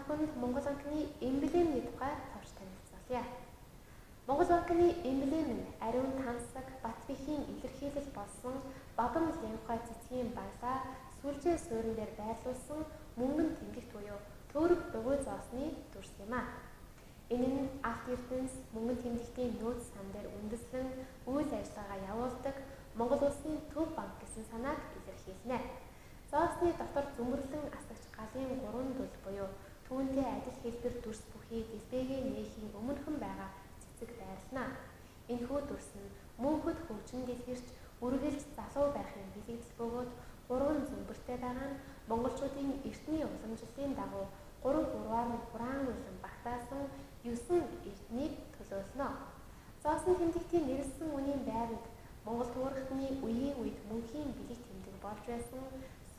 бүхэнд Монгол банкны эмблемний тухай товч танилцуулъя. Монгол банкны эмблем нь ариун тансаг Батбэхийн илэрхийлэл болсон багам лянхай цэцгийн банкаа сүлжээ суурин дээр байрлуулсан мөнгөн тэмдэгт буюу төгрөг дугуй зоосны дүрс юм а. Энэ нь авт эрдэнэс мөнгөн тэмдэгтийн нөөц сан дээр үндэслэн үйл ажиллагаа явуулдаг Монгол улсын төв банк гэсэн санааг илэрхийлнэ. Зоосны дотор зөмбөрлөн асагч галын 3 дүл буюу түүнтэй адил хэлбэр дүрс бүхий дэлбэгээ нээхийн өмнөхөн байгаа цэцэг байрлана. Энэхүү дүрс нь мөнхөд хөгжин дэлгэрч үргэлж залуу байхын бэлэгдэл бөгөөд 3 зөмбөртэй байгаа нь монголчуудын эртний уламжлалын дагуу 3 гурваар нь хураан улам багтаасан 9 эрднийг төлөөлнө. Зоосны тэмдэгтийн нэрлсэн үнийн байранд Монгол туурхтны үеийн үед мөнхийн бэлэг тэмдэг болж байсан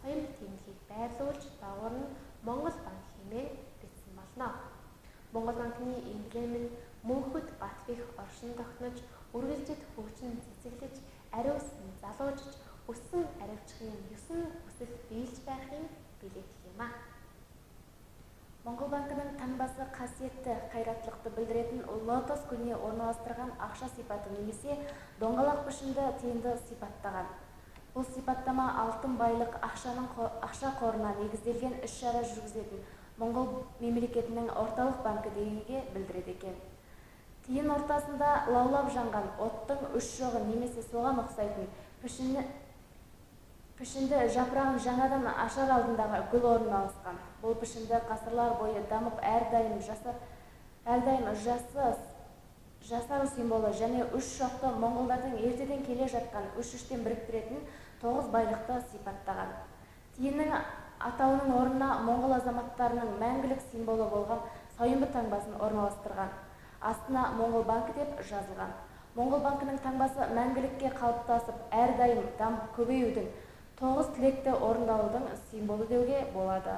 соёмт тэмдгийг байрлуулж доогуур нь Монгол банк хэмээн бичсэн болно. Монгол банкны эмблем нь мөнхөд Батбэх оршин тогтнож үргэлжид хөгжин цэцэглэж ариусан залуужж өссөн аривчхын 9 хүсэл биелж байхын билэгдэл юм а. Монгол банкның таңбасы қасиетті қайратлықты білдіретін лотос гүліне орналастырған ақша сипаты немесе доңғалақ пішінді тиынды сипаттаған. Бұл сипаттама алтын байлық ақша қорына негізделген іс-шара жүргізетін Моңғол мемлекетінің орталық банкі дегенге білдіреді екен. Тиын ортасында лаулап жанған оттың үш жоғы немесе соған ұқсайтын пішінді жапырағын жаңадан ашар алдындағы гүл орналасқан. Бұл пішінді ғасырлар бойы дамып әрдайым жасару символы және үш жоқты моңғолдардың ертеден келе жатқан үш-үштен біріктіретін 9 байлықты сипаттаған. Тиынның атауының орнына моңғол азаматтарының мәңгілік символы болған сойымбы таңбасын орналастырған. Астына Моңғол банкі деп жазылған. Моңғол банкінің таңбасы мәңгілікке қалыптасып, әрдайым дамып көбеюдің, 9 тілекті орындаудың символы деуге болады.